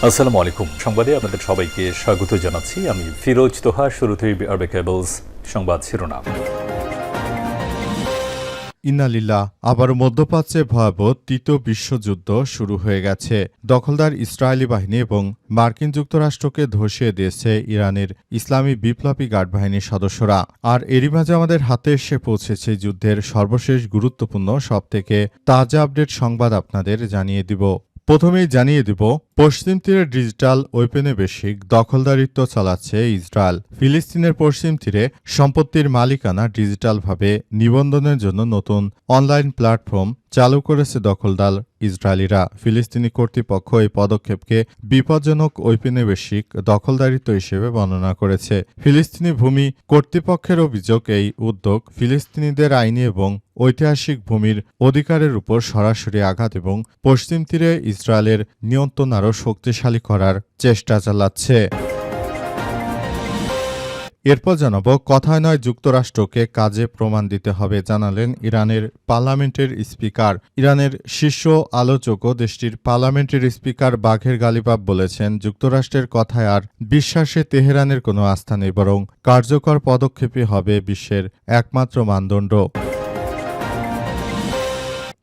আসসালামু আলাইকুম। সংবাদে আপনাদের সবাইকে স্বাগত জানাচ্ছি। আমি ফিরোজ তোহা। শুরুতেই আরবে কেবলস সংবাদ শিরোনাম। ইন্নালিল্লাহ, আবার মধ্যপ্রাচ্যে ভয়াবহ তৃতীয় বিশ্বযুদ্ধ শুরু হয়ে গেছে। দখলদার ইসরায়েলি বাহিনী এবং মার্কিন যুক্তরাষ্ট্রকে ধসিয়ে দিয়েছে ইরানের ইসলামী বিপ্লবী গার্ড বাহিনীর সদস্যরা। আর এরই মাঝে আমাদের হাতে এসে পৌঁছেছে যুদ্ধের সর্বশেষ গুরুত্বপূর্ণ সবথেকে তাজা আপডেট সংবাদ আপনাদের জানিয়ে দিব। প্রথমেই জানিয়ে দিব, পশ্চিম তীরে ডিজিটাল ঔপনিবেশিক দখলদারিত্ব চালাচ্ছে ইসরায়েল। ফিলিস্তিনের পশ্চিম তীরে সম্পত্তির মালিকানা ডিজিটালভাবে নিবন্ধনের জন্য নতুন অনলাইন প্ল্যাটফর্ম চালু করেছে দখলদার ইসরায়েলিরা। ফিলিস্তিনি কর্তৃপক্ষ এই পদক্ষেপকে বিপজ্জনক ঔপনিবেশিক দখলদারিত্ব হিসেবে বর্ণনা করেছে। ফিলিস্তিনি ভূমি কর্তৃপক্ষের অভিযোগ, এই উদ্যোগ ফিলিস্তিনিদের আইনি এবং ঐতিহাসিক ভূমির অধিকারের উপর সরাসরি আঘাত এবং পশ্চিম তীরে ইসরায়েলের নিয়ন্ত্রণ আরও শক্তিশালী করার চেষ্টা চালাচ্ছে। এরপর জানাবো, কথায় নয় যুক্তরাষ্ট্রকে কাজে প্রমাণ দিতে হবে, জানালেন ইরানের পার্লামেন্টের স্পিকার। ইরানের শীর্ষ আলোচকও দেশটির পার্লামেন্টের স্পিকার বাঘের গালিবাফ বলেছেন, যুক্তরাষ্ট্রের কথায় আর বিশ্বাসে তেহরানের কোনো আস্থা নেই, বরং কার্যকর পদক্ষেপই হবে বিশ্বের একমাত্র মানদণ্ড।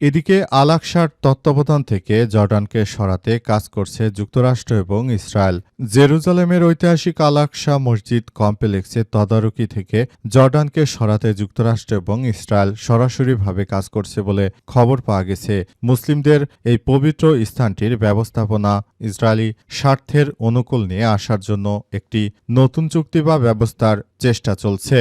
এদিকে আল আকসার তত্ত্বাবধান থেকে জর্ডানকে সরাতে কাজ করছে যুক্তরাষ্ট্র এবং ইসরায়েল। জেরুজালেমের ঐতিহাসিক আল আকসা মসজিদ কমপ্লেক্সের তদারকি থেকে জর্ডানকে সরাতে যুক্তরাষ্ট্র এবং ইসরায়েল সরাসরিভাবে কাজ করছে বলে খবর পাওয়া গেছে। মুসলিমদের এই পবিত্র স্থানটির ব্যবস্থাপনা ইসরায়েলি স্বার্থের অনুকূল নিয়ে আসার জন্য একটি নতুন চুক্তি বা ব্যবস্থার চেষ্টা চলছে।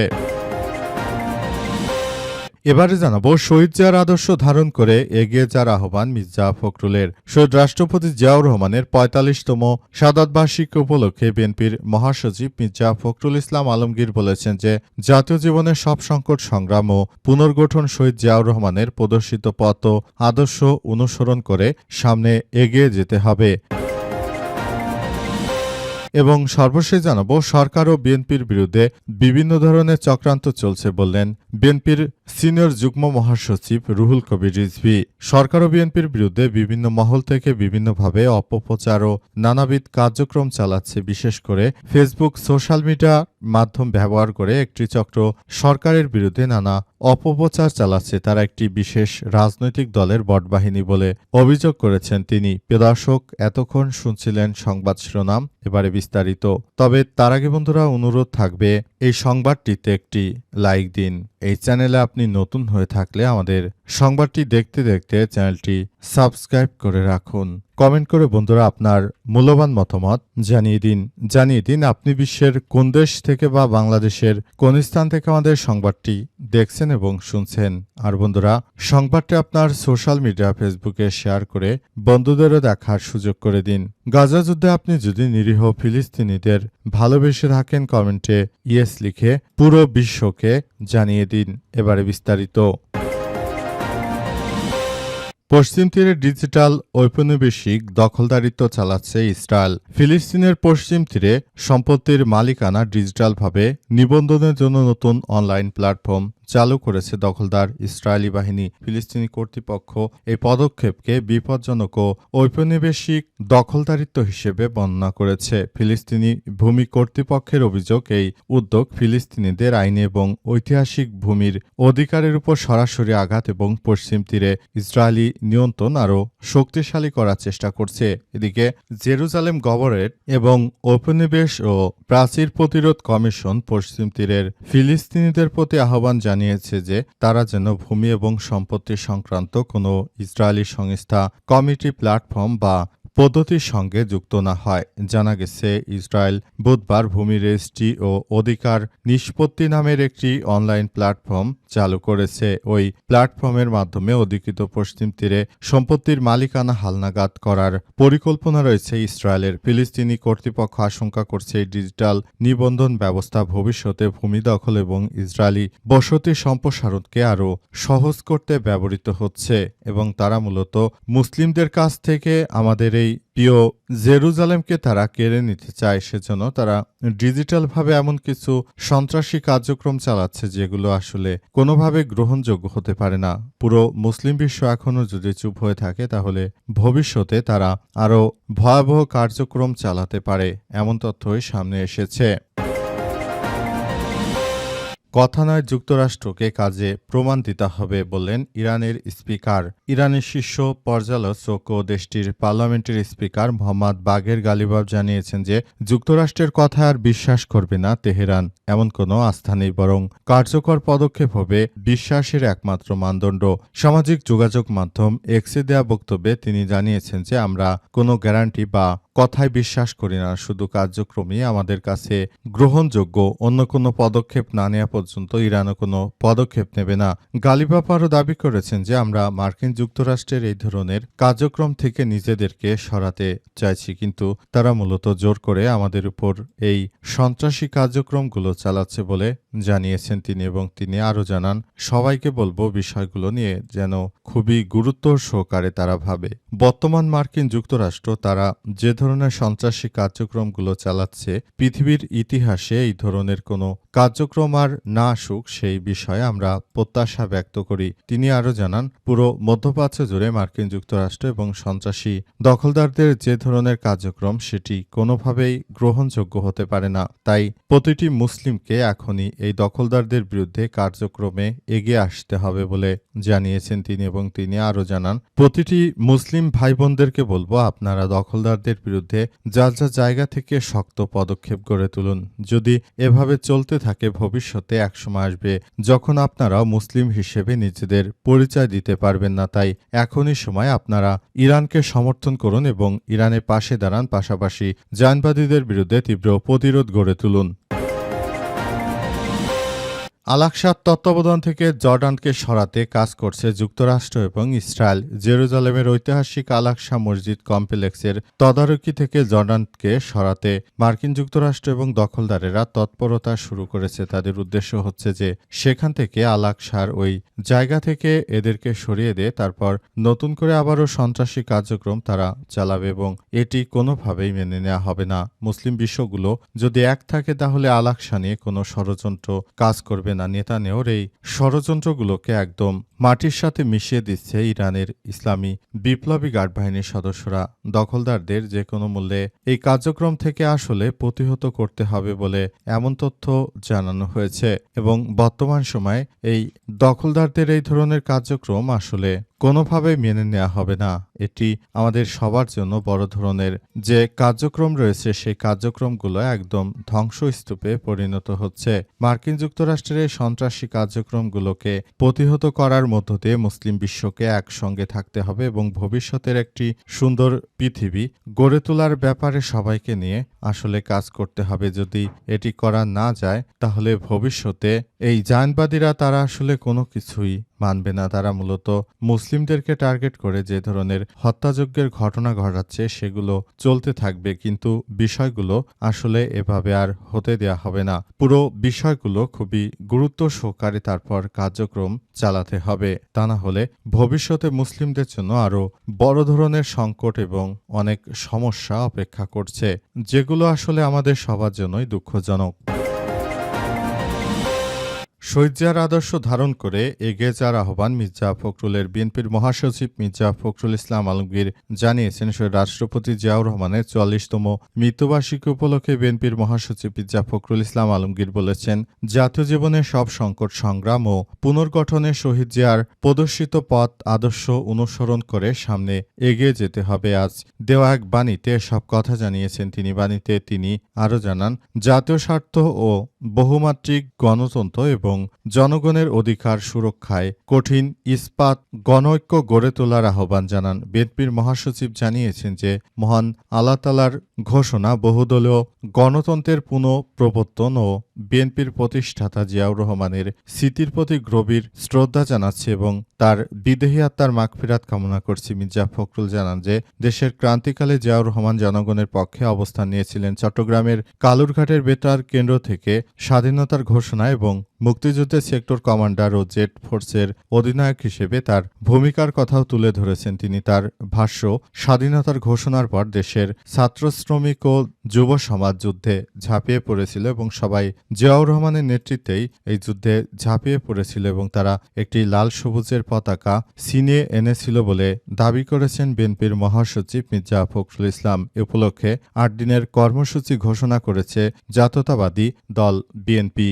এবারে জানাবো, শহীদ জিয়ার আদর্শ ধারণ করে এগিয়ে যাওয়ার আহ্বান মির্জা ফখরুলের। শহীদ রাষ্ট্রপতি জিয়াউর রহমানের ৪৫তম শাহাদাত বার্ষিকী উপলক্ষে বিএনপির মহাসচিব মির্জা ফখরুল ইসলাম আলমগীর বলেছেন যে, জাতীয় জীবনের সব সংকট সংগ্রাম ও পুনর্গঠন শহীদ জিয়াউর রহমানের প্রদর্শিত পথ ও আদর্শ অনুসরণ করে সামনে এগিয়ে যেতে হবে। এবং সর্বশেষ জানাবো, সরকার ও বিএনপির বিরুদ্ধে বিভিন্ন ধরনের চক্রান্ত চলছে বললেন বিএনপির সিনিয়র যুগ্ম মহাসচিব রুহুল কবির রিজভী। সরকার ও বিএনপির বিরুদ্ধে বিভিন্ন মহল থেকে বিভিন্নভাবে অপপ্রচার ও নানাবিধ কার্যক্রম চালাচ্ছে। বিশেষ করে ফেসবুক, সোশ্যাল মিডিয়া মাধ্যম ব্যবহার করে একটি চক্র সরকারের বিরুদ্ধে নানা অপপ্রচার চালাচ্ছে। তারা একটি বিশেষ রাজনৈতিক দলের বটবাহিনী বলে অভিযোগ করেছেন তিনি। প্রিয় দর্শক, এতক্ষণ শুনছিলেন সংবাদ শিরোনাম, এবারে বিস্তারিত। তবে তার আগে বন্ধুরা অনুরোধ থাকবে, এই সংবাদটিতে একটি লাইক দিন। এই চ্যানেলে আপনি নতুন হয়ে থাকলে আমাদের সংবাদটি দেখতে দেখতে চ্যানেলটি সাবস্ক্রাইব করে রাখুন। কমেন্ট করে বন্ধুরা আপনার মূল্যবান মতামত জানিয়ে দিন আপনি বিশ্বের কোন দেশ থেকে বা বাংলাদেশের কোন স্থান থেকে আমাদের সংবাদটি দেখছেন এবং শুনছেন। আর বন্ধুরা, সংবাদটি আপনার সোশ্যাল মিডিয়া ফেসবুকে শেয়ার করে বন্ধুদেরও দেখার সুযোগ করে দিন। গাজা যুদ্ধে আপনি যদি নিরীহ ফিলিস্তিনিদের ভালোবেসে থাকেন, কমেন্টে ইয়েস লিখে পুরো বিশ্বকে জানিয়ে দিন। এবারে বিস্তারিত। পশ্চিম তীরে ডিজিটাল ঔপনিবেশিক দখলদারিত্ব চালাচ্ছে ইসরায়েল। ফিলিস্তিনের পশ্চিম তীরে সম্পত্তির মালিকানা ডিজিটালভাবে নিবন্ধনের জন্য নতুন অনলাইন প্ল্যাটফর্ম চালু করেছে দখলদার ইসরায়েলি বাহিনী। ফিলিস্তিনি কর্তৃপক্ষ এই পদক্ষেপকে বিপজ্জনক ও ঔপনিবেশিক দখলদারিত্ব হিসেবে বর্ণনা করেছে। ফিলিস্তিনি ভূমি কর্তৃপক্ষের অভিযোগ, এই উদ্যোগ ফিলিস্তিনিদের আইনি এবং ঐতিহাসিক ভূমির অধিকারের উপর সরাসরি আঘাত এবং পশ্চিম তীরে ইসরায়েলি নিয়ন্ত্রণ আরও শক্তিশালী করার চেষ্টা করছে। এদিকে জেরুজালেম গভর্নরেট এবং ঔপনিবেশ ও প্রাচীর প্রতিরোধ কমিশন পশ্চিম তীরের ফিলিস্তিনিদের প্রতি আহ্বান জানিয়েছে যে, তারা যেন ভূমি এবং সম্পত্তি সংক্রান্ত কোনো ইসরায়েলি সংস্থা, কমিটি, প্ল্যাটফর্ম বা পদ্ধতির সঙ্গে যুক্ত না হয়। জানা গেছে, ইসরায়েল বুধবার ভূমি রেজিস্ট্রি ও অধিকার নিষ্পত্তি নামের একটি অনলাইন প্ল্যাটফর্ম চালু করেছে। ওই প্ল্যাটফর্মের মাধ্যমে অধিকৃত পশ্চিম তীরে সম্পত্তির মালিকানা হালনাগাদ করার পরিকল্পনা রয়েছে ইসরায়েলের। ফিলিস্তিনি কর্তৃপক্ষ আশঙ্কা করছে, এই ডিজিটাল নিবন্ধন ব্যবস্থা ভবিষ্যতে ভূমি দখল এবং ইসরায়েলি বসতি সম্প্রসারণকে আরও সহজ করতে ব্যবহৃত হচ্ছে এবং তারা মূলত মুসলিমদের কাছ থেকে আমাদের সেই প্রিয় জেরুজালেমকে তারা কেড়ে নিতে চায়। সেজন্য তারা ডিজিটালভাবে এমন কিছু সন্ত্রাসী কার্যক্রম চালাচ্ছে যেগুলো আসলে কোনোভাবে গ্রহণযোগ্য হতে পারে না। পুরো মুসলিম বিশ্ব এখনও যদি চুপ হয়ে থাকে তাহলে ভবিষ্যতে তারা আরও ভয়াবহ কার্যক্রম চালাতে পারে, এমন তথ্যই সামনে এসেছে। কথা নয়, যুক্তরাষ্ট্রকে কাজে প্রমাণ দিতে হবে বললেন ইরানের স্পিকার। ইরানের শীর্ষ পর্যালোচক ও দেশটির পার্লামেন্টের স্পিকার মোহাম্মদ বাগের গালিবাফ জানিয়েছেন যে যুক্তরাষ্ট্রের কথা আর বিশ্বাস করবে না তেহরান। এমন কোনো আস্থা নেই, বরং কার্যকর পদক্ষেপ হবে বিশ্বাসের একমাত্র মানদণ্ড। সামাজিক যোগাযোগ মাধ্যম এক্সে দেয়া বক্তব্যে তিনি জানিয়েছেন যে আমরা কোনো গ্যারান্টি বা কথায় বিশ্বাস করি না, শুধু কার্যক্রমই আমাদের কাছে গ্রহণযোগ্য। অন্য কোনো পদক্ষেপ না নেওয়া পর্যন্ত ইরানও কোনো পদক্ষেপ নেবে না। গালিবাফ আরও দাবি করেছেন যে আমরা মার্কিন যুক্তরাষ্ট্রের এই ধরনের কার্যক্রম থেকে নিজেদেরকে সরাতে চাইছি, কিন্তু তারা মূলত জোর করে আমাদের উপর এই সন্ত্রাসী কার্যক্রমগুলো চালাচ্ছে বলে জানিয়েছেন তিনি। এবং তিনি আরও জানান, সবাইকে বলবো বিষয়গুলো নিয়ে যেন খুবই গুরুত্ব সহকারে তারা ভাবে। বর্তমান মার্কিন যুক্তরাষ্ট্র তারা যে ধরনের সন্ত্রাসী কার্যক্রমগুলো চালাচ্ছে, পৃথিবীর ইতিহাসে এই ধরনের কোনো কার্যক্রম আর না আসুক সেই বিষয়ে আমরা প্রত্যাশা ব্যক্ত করি। তিনি আরও জানান, পুরো মধ্যপ্রাচ্য জুড়ে মার্কিন যুক্তরাষ্ট্র এবং সন্ত্রাসী দখলদারদের যে ধরনের কার্যক্রম সেটি কোনোভাবেই গ্রহণযোগ্য হতে পারে না। তাই প্রতিটি মুসলিমকে এখনই এই দখলদারদের বিরুদ্ধে কার্যক্রমে এগিয়ে আসতে হবে বলে জানিয়েছেন তিনি। এবং তিনি আরও জানান, প্রতিটি মুসলিম ভাই বোনদেরকে বলবো আপনারা দখলদারদের বিরুদ্ধে যার যার জায়গা থেকে শক্ত পদক্ষেপ গড়ে তুলুন। যদি এভাবে চলতে থাকে ভবিষ্যতে একসময় আসবে যখন আপনারাও মুসলিম হিসেবে নিজেদের পরিচয় দিতে পারবেন না। তাই এখনই সময় আপনারা ইরানকে সমর্থন করুন এবং ইরানের পাশে দাঁড়ান, পাশাপাশি জায়নবাদীদের বিরুদ্ধে তীব্র প্রতিরোধ গড়ে তুলুন। আল-আকসার তত্ত্বাবধান থেকে জর্ডানকে সরাতে কাজ করছে যুক্তরাষ্ট্র এবং ইসরায়েল। জেরুজালেমের ঐতিহাসিক আল-আকসা মসজিদ কমপ্লেক্সের তদারকি থেকে জর্ডানকে সরাতে মার্কিন যুক্তরাষ্ট্র এবং দখলদারেরা তৎপরতা শুরু করেছে। তাদের উদ্দেশ্য হচ্ছে যে সেখান থেকে আল-আকসার ওই জায়গা থেকে এদেরকে সরিয়ে দিয়ে তারপর নতুন করে আবারও সন্ত্রাসী কার্যক্রম তারা চালাবে এবং এটি কোনোভাবেই মেনে নেওয়া হবে না। মুসলিম বিশ্বগুলো যদি এক থাকে তাহলে আল-আকসা নিয়ে কোনো ষড়যন্ত্র কাজ করবে না। নেতানিয়াহুর এই ষড়যন্ত্রগুলোকে একদম মাটির সাথে মিশিয়ে দিচ্ছে ইরানের ইসলামী বিপ্লবী গার্ড বাহিনীর সদস্যরা। দখলদারদের যে কোনো মূল্যে এই কার্যক্রম থেকে আসলে প্রতিহত করতে হবে বলে এমন তথ্য জানানো হয়েছে। এবং বর্তমান সময়ে এই দখলদারদের এই ধরনের কার্যক্রম আসলে কোনোভাবেই মেনে নেওয়া হবে না। এটি আমাদের সবার জন্য বড় ধরনের যে কার্যক্রম রয়েছে সেই কার্যক্রমগুলো একদম ধ্বংসস্তূপে পরিণত হচ্ছে। মার্কিন যুক্তরাষ্ট্রের এই সন্ত্রাসী কার্যক্রমগুলোকে প্রতিহত করার মধ্য দিয়ে মুসলিম বিশ্বকে একসঙ্গে থাকতে হবে এবং ভবিষ্যতের একটি সুন্দর পৃথিবী গড়ে তোলার ব্যাপারে সবাইকে নিয়ে আসলে কাজ করতে হবে। যদি এটি করা না যায় তাহলে ভবিষ্যতে এই জায়নবাদীরা তারা আসলে কোনো কিছুই মানবে না। তারা মূলত মুসলিমদেরকে টার্গেট করে যে ধরনের হত্যাযজ্ঞের ঘটনা ঘটাচ্ছে সেগুলো চলতে থাকবে, কিন্তু বিষয়গুলো আসলে এভাবে আর হতে দেয়া হবে না। পুরো বিষয়গুলো খুবই গুরুত্ব সহকারে তারপর কার্যক্রম চালাতে হবে। তা না হলে ভবিষ্যতে মুসলিমদের জন্য আরও বড় ধরনের সংকট এবং অনেক সমস্যা অপেক্ষা করছে, যেগুলো আসলে আমাদের সবার জন্যই দুঃখজনক। শহীদ জিয়ার আদর্শ ধারণ করে এগিয়ে যাওয়ার আহ্বান মির্জা ফখরুলের। বিএনপির মহাসচিব মির্জা ফখরুল ইসলাম আলমগীর জানিয়েছেন, রাষ্ট্রপতি জিয়াউর রহমানের ৪৪তম মৃত্যুবার্ষিকী উপলক্ষে বিএনপির মহাসচিব মির্জা ফখরুল ইসলাম আলমগীর বলেছেন, জাতীয় জীবনের সব সংকট সংগ্রাম ও পুনর্গঠনে শহীদ জিয়ার প্রদর্শিত পথ আদর্শ অনুসরণ করে সামনে এগিয়ে যেতে হবে। আজ দেওয়া এক বাণীতে সব কথা জানিয়েছেন তিনি। বাণীতে তিনি আরও জানান, জাতীয় স্বার্থ ও বহুমাত্রিক গণতন্ত্র এবং জনগণের অধিকার সুরক্ষায় কঠিন ইস্পাত গণঐক্য গড়ে তোলার আহ্বান জানান। বিএনপির মহাসচিব জানিয়েছেন যে মহান আল্লাহ তাআলার ঘোষণা বহুদলীয় গণতন্ত্রের পুনঃপ্রবর্তন ও বিএনপির প্রতিষ্ঠাতা জিয়াউর রহমানের স্মৃতির প্রতি গভীর শ্রদ্ধা জানাচ্ছে এবং তার বিদেহী আত্মার মাগফিরাত কামনা করছি। মির্জা ফখরুল জানান যে দেশের ক্রান্তিকালে জিয়াউর রহমান জনগণের পক্ষে অবস্থান নিয়েছিলেন। চট্টগ্রামের কালুরঘাটের বেতার কেন্দ্র থেকে স্বাধীনতার ঘোষণা এবং মুক্তিযুদ্ধে সেক্টর কমান্ডার ও জেট ফোর্সের অধিনায়ক হিসেবে তার ভূমিকার কথাও তুলে ধরেছেন তিনি। তার ভাষ্য, স্বাধীনতার ঘোষণার পর দেশের ছাত্র শ্রমিক ও যুব সমাজ যুদ্ধে ঝাঁপিয়ে পড়েছিল এবং সবাই জিয়াউর রহমানের নেতৃত্বেই এই যুদ্ধে ঝাঁপিয়ে পড়েছিল এবং তারা একটি লাল সবুজের পতাকা ছিনিয়ে এনেছিল বলে দাবি করেছেন বিএনপির মহাসচিব মির্জা ফখরুল ইসলাম। এ উপলক্ষে ৮ দিনের কর্মসূচি ঘোষণা করেছে জাতীয়তাবাদী দল বিএনপি।